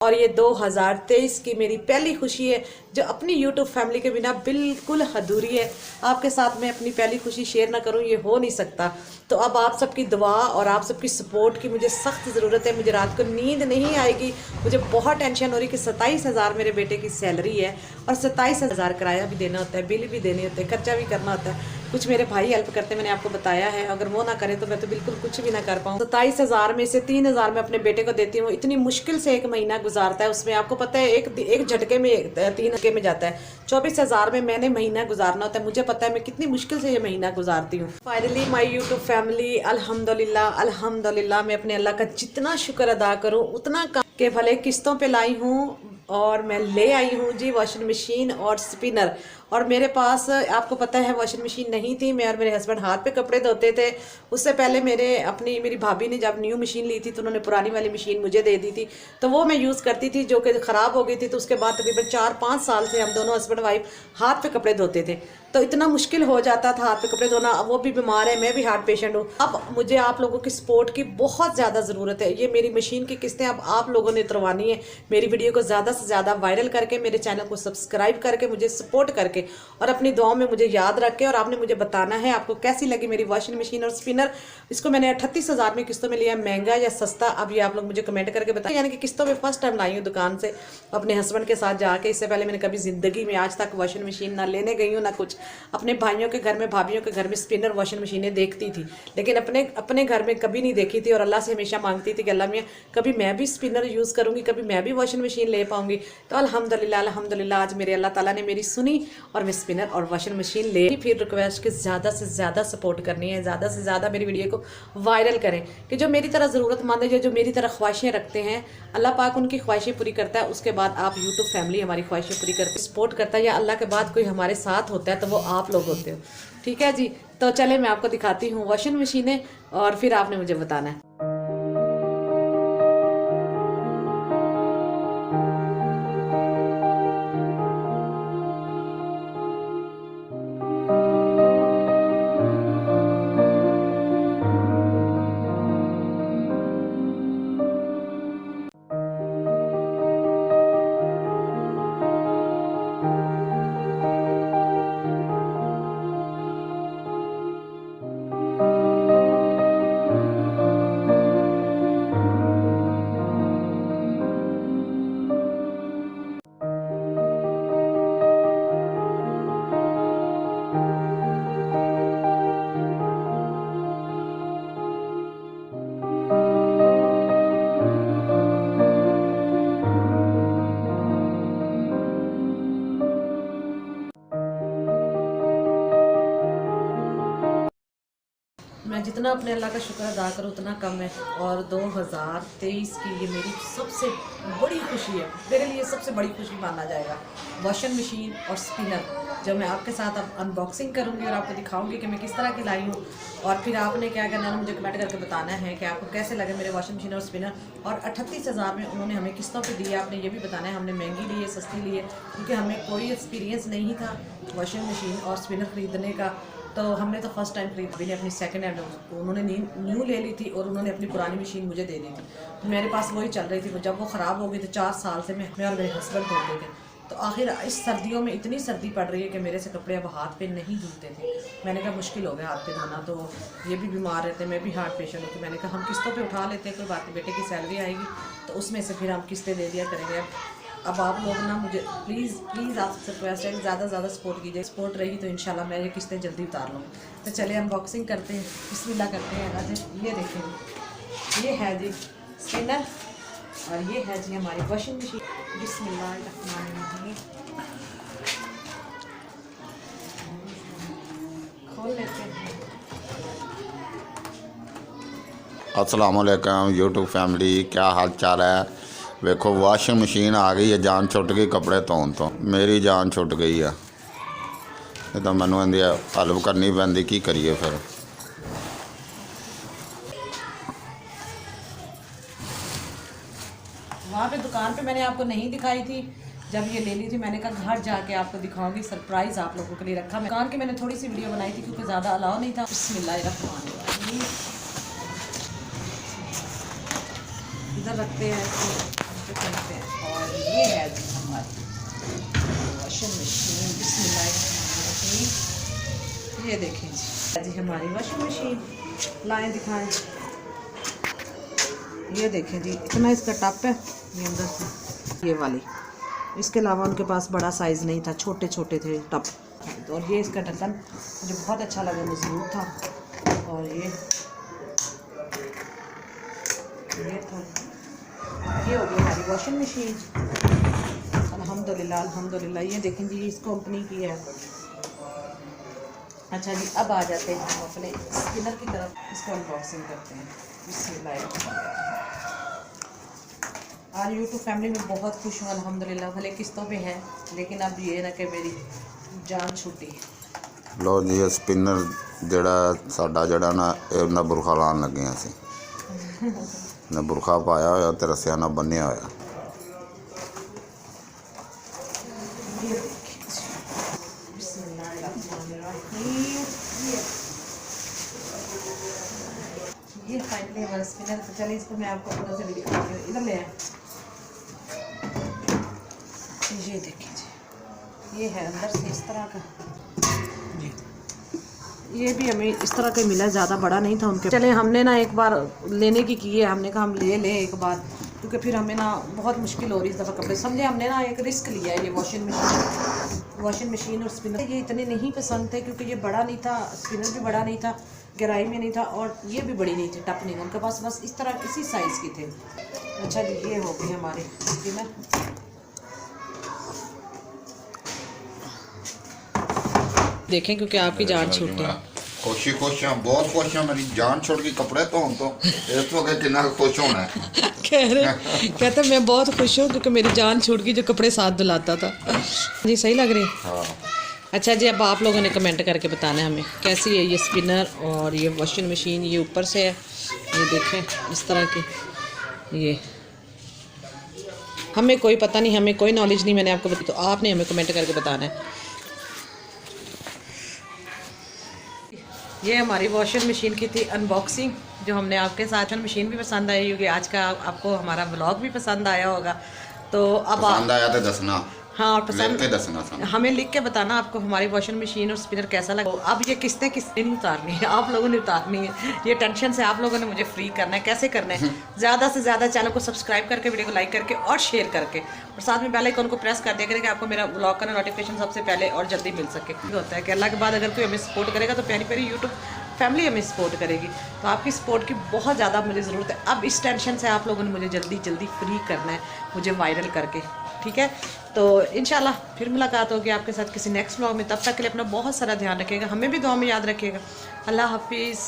और ये 2023 की मेरी पहली खुशी है जो अपनी YouTube फैमिली के बिना बिल्कुल अधूरी है। आपके साथ मैं अपनी पहली खुशी शेयर ना करूं ये हो नहीं सकता। तो अब आप सबकी दुआ और आप सबकी सपोर्ट की मुझे सख्त ज़रूरत है। मुझे रात को नींद नहीं आएगी, मुझे बहुत टेंशन हो रही कि 27,000 मेरे बेटे की सैलरी है और 27,000 किराया भी देना होता है, बिल भी देने होते हैं, खर्चा भी करना होता है। कुछ मेरे भाई हेल्प करते हैं, मैंने आपको बताया है, अगर वो ना करें तो मैं तो बिल्कुल कुछ भी ना कर पाऊँ। 27,000 में से 3,000 मैं अपने बेटे को देती हूँ। इतनी मुश्किल से एक महीना गुजारता है, उसमें आपको पता है एक झटके में 3 झटके में जाता है। 24,000 में मैंने महीना गुजारना होता है। मुझे पता है मैं कितनी मुश्किल से ये महीना गुजारती हूँ। फाइनली माई यूट्यूब फैमिली, अल्हम्दुलिल्लाह अल्हम्दुलिल्लाह। मैं अपने अल्लाह का जितना शुक्र अदा करूँ उतना कम के भले किस्तों पे लाई हूँ और मैं ले आई हूँ जी वॉशिंग मशीन और स्पिनर। और मेरे पास आपको पता है वॉशिंग मशीन नहीं थी, मैं और मेरे हस्बैंड हाथ पे कपड़े धोते थे। उससे पहले मेरी भाभी ने जब न्यू मशीन ली थी तो उन्होंने पुरानी वाली मशीन मुझे दे दी थी, तो वो मैं यूज़ करती थी, जो कि ख़राब हो गई थी। तो उसके बाद तकरीबन 4-5 साल से हम दोनों हस्बैंड वाइफ हाथ पे कपड़े धोते थे, तो इतना मुश्किल हो जाता था हाथ पे कपड़े धोना। वो भी बीमार है, मैं भी हार्ट पेशेंट हूँ। अब मुझे आप लोगों की सपोर्ट की बहुत ज़्यादा ज़रूरत है। ये मेरी मशीन की किस्तें अब आप लोगों ने उतरवानी है। मेरी वीडियो को ज़्यादा से ज़्यादा वायरल करके, मेरे चैनल को सब्सक्राइब करके, मुझे सपोर्ट करके और अपनी दुआओं में मुझे याद रख के, और आपने मुझे बताना है आपको कैसी लगी मेरी वॉशिंग मशीन और स्पिनर। इसको मैंने 38,000 में किस्तों में लिया, महंगा या सस्ता, अब ये आप लोग मुझे कमेंट करके बताएं। यानी कि किस्तों में फर्स्ट टाइम लाई हूँ दुकान से अपने हस्बैंड के साथ जाके। इससे पहले मैंने कभी ज़िंदगी में आज तक वॉशिंग मशीन ना लेने गई हूँ ना कुछ। अपने भाइयों के घर में, भाभीयों के घर में स्पिनर वॉशिंग मशीनें देखती थी, लेकिन अपने घर में कभी नहीं देखी थी। और अल्लाह से हमेशा मांगती थी कि अल्लाह मियाँ कभी मैं भी स्पिनर यूज़ करूँगी, कभी मैं भी वॉशिंग मशीन ले पाऊँगी। तो अल्हम्दुलिल्लाह अल्हम्दुलिल्लाह आज मेरे अल्लाह ताला ने मेरी सुनी और मैं स्पिनर और वॉशिंग मशीन ले। फिर रिक्वेस्ट कि ज़्यादा से ज़्यादा सपोर्ट करनी है, ज़्यादा से ज़्यादा मेरी वीडियो को वायरल करें, कि जो मेरी तरह ज़रूरतमंद है, जो मेरी तरह ख्वाहिशें रखते हैं, अल्लाह पाक उनकी ख्वाहिशें पूरी करता है। उसके बाद आप यूट्यूब फैमिली हमारी ख्वाहिशें पूरी करते सपोर्ट करता है, या अल्लाह के बाद कोई हमारे साथ होता है तो वो आप लोग होते हो। ठीक है जी, तो चले मैं आपको दिखाती हूँ वॉशिंग मशीनें और फिर आपने मुझे बताना है। मैं जितना अपने अल्लाह का शुक्र अदा करूँ उतना कम है। और 2023 की ये मेरी सबसे बड़ी खुशी है, मेरे लिए सबसे बड़ी खुशी माना जाएगा वॉशिंग मशीन और स्पिनर, जो मैं आपके साथ अब अनबॉक्सिंग करूँगी और आपको दिखाऊंगी कि मैं किस तरह की लाई हूँ। और फिर आपने क्या करना है, मुझे कमेंट करके बताना है कि आपको कैसे लगे मेरे वॉशिंग मशीन और स्पिनर। और 38,000 में उन्होंने हमें किस्तों पे दिए, आपने ये भी बताना है हमने महंगी ली है सस्ती ली है, क्योंकि हमें कोई एक्सपीरियंस नहीं था वॉशिंग मशीन और स्पिनर ख़रीदने का। तो हमने तो फर्स्ट टाइम खरीदी, मैंने अपनी सेकंड हैंड उन्होंने न्यू ले ली थी और उन्होंने अपनी पुरानी मशीन मुझे दे दी थी। तो मेरे पास वही चल रही थी, जब वो ख़राब हो गई तो 4 साल से मैं और मेरे हस्बैंड धोते थे। तो आखिर इस सर्दियों में इतनी सर्दी पड़ रही है कि मेरे से कपड़े अब हाथ पे नहीं धुलते थे। मैंने कहा मुश्किल हो गया हाथ पे धोना, तो ये भी बीमार रहते, मैं भी हार्ट पेशेंट हूँ। तो मैंने कहा हम किस्तों पे उठा लेते हैं, कोई बात नहीं, बेटे की सैलरी आएगी तो उसमें से फिर हम किस्तें दे दिया करेंगे। अब आप लोग ना मुझे प्लीज़ आपसे रिक्वेस्ट है कि ज़्यादा से ज़्यादा सपोर्ट कीजिए। सपोर्ट रही तो इंशाल्लाह मैं ये किस्तें जल्दी उतार लूँगी। तो चलिए अनबॉक्सिंग करते हैं, बिस्मिल्लाह करते हैं। आज ये देखें, ये है जी स्पिनर और ये है जी हमारी वॉशिंग मशीन। बिस्मिल्लाह खोल लेते हैं। अस्सलाम वालेकुम यूट्यूब फैमिली, क्या हाल चाल है। देखो वॉशिंग मशीन आ गई है, जान छुट गई कपड़े धोन तो, मेरी जान छुट गई है। ये तो मैनू इहदी हेल्प करनी पैंदी, की करिए फिर। वहाँ पे दुकान पे मैंने आपको नहीं दिखाई थी, जब ये ले ली थी मैंने कहा घर जाके आपको दिखाऊंगी, सरप्राइज़ आप लोगों के लिए रखा। दुकान की मैंने थोड़ी सी वीडियो बनाई थी क्योंकि ज़्यादा अलाउ नहीं था। बिस्मिल्लाहिर्रहमानिर्रहीम, इधर रखते हैं, चलते हैं जी हमारी वॉशिंग मशीन लाएं दिखाएं। ये देखें जी, इतना इसका टप है ये अंदर से, ये वाली। इसके अलावा उनके पास बड़ा साइज़ नहीं था, छोटे छोटे थे टप। और ये इसका ढक्कन मुझे बहुत अच्छा लगा, मजबूत था। और ये था, ये हो गई हमारी वॉशिंग मशीन। अल्हम्दुलिल्लाह अल्हम्दुलिल्लाह। ये देखें जी, इस कंपनी की है। अच्छा जी, अब आ जाते हैं हम अपने स्पिनर की तरफ, इसको अनबॉक्सिंग करते हैं। बिस्मिल्लाह। आज यूट्यूब फैमिली में बहुत खुश हूँ अल्हम्दुलिल्लाह। भले किस्तों पे है, लेकिन अब ये ना कि मेरी जान छुट्टी। लो जी, ये स्पिनर ਜਿਹੜਾ ਸਾਡਾ ਜਿਹੜਾ ਨਾ ਇਹਨਾਂ ਬੁਰਖਾ ਲਾਉਣ ਲੱਗੇ ਹਾਂ ਅਸੀਂ। ਨਾ ਬੁਰਖਾ ਪਾਇਆ ਹੋਇਆ ਤੇ ਰੱਸਿਆਂ ਨਾਲ ਬੰਨਿਆ ਹੋਇਆ। ये फाइनली हमारा स्पिनर। तो चलिए इसको मैं आपको अंदर से भी दिखाती हूँ। इधर ले आए, ये देखिए जी, ये है अंदर से इस तरह का जी। ये भी हमें इस तरह का मिला, ज़्यादा बड़ा नहीं था उनके। चले हमने ना एक बार लेने की है, हमने कहा हम ले एक बार, क्योंकि फिर हमें ना बहुत मुश्किल हो रही इस दफ़ा कपड़े। समझे, हमने ना एक रिस्क लिया है। ये वॉशिंग मशीन और स्पिनर ये इतने नहीं पसंद थे, क्योंकि ये बड़ा नहीं था, स्पिनर भी बड़ा नहीं था, गहराई में नहीं था, और ये भी बड़ी नहीं थी, टप नहीं। उनके पास बस इस तरह इसी साइज़ की थे। अच्छा जी, ये हो गई हमारे स्पिनर। देखें, क्योंकि आपकी जान छूट है। खुश हाँ, बहुत खुश हाँ। मेरी जान छुट गई कपड़े धोन तो। इस वक्त कितना खुश होना है। कहते मैं बहुत खुश हूँ, क्योंकि मेरी जान छूट गई जो कपड़े साथ धुलाता था। जी सही लग रही है। हाँ। अच्छा जी, अब आप लोगों ने कमेंट करके बताना है हमें कैसी है ये स्पिनर और ये वॉशिंग मशीन। ये ऊपर से है, ये देखें इस तरह की। ये हमें कोई पता नहीं, हमें कोई नॉलेज नहीं, मैंने आपको बताया, तो आपने हमें कमेंट करके बताना है। ये हमारी वॉशिंग मशीन की थी अनबॉक्सिंग, जो हमने आपके साथ। मशीन भी पसंद आई होगी, आज का आपको हमारा व्लॉग भी पसंद आया होगा। तो अब पसंद आया तो दसना। हाँ, और पसंद लिख के दसना, हमें लिख के बताना आपको हमारी वॉशिंग मशीन और स्पिनर कैसा लगा। अब ये किस्तें नहीं उतारनी है, आप लोगों ने उतारनी है। ये टेंशन से आप लोगों ने मुझे फ्री करना है। कैसे करना है? ज़्यादा से ज़्यादा चैनल को सब्सक्राइब करके, वीडियो को लाइक करके और शेयर करके, और साथ में बेल आइकन को प्रेस कर दिया करें कि आपको मेरा व्लॉग का नोटिफिकेशन सबसे पहले और जल्दी मिल सके। होता है कि अल्लाह के बाद अगर कोई हमें सपोर्ट करेगा तो प्यारी प्यारी यूट्यूब फैमिली हमें सपोर्ट करेगी। तो आपकी सपोर्ट की बहुत ज़्यादा मुझे ज़रूरत है। अब इस टेंशन से आप लोगों ने मुझे जल्दी जल्दी फ्री करना है, मुझे वायरल करके, ठीक है? तो इंशाल्लाह फिर मुलाकात होगी आपके साथ किसी नेक्स्ट व्लॉग में। तब तक के लिए अपना बहुत सारा ध्यान रखिएगा, हमें भी दुआ में याद रखिएगा। अल्लाह हाफिज़।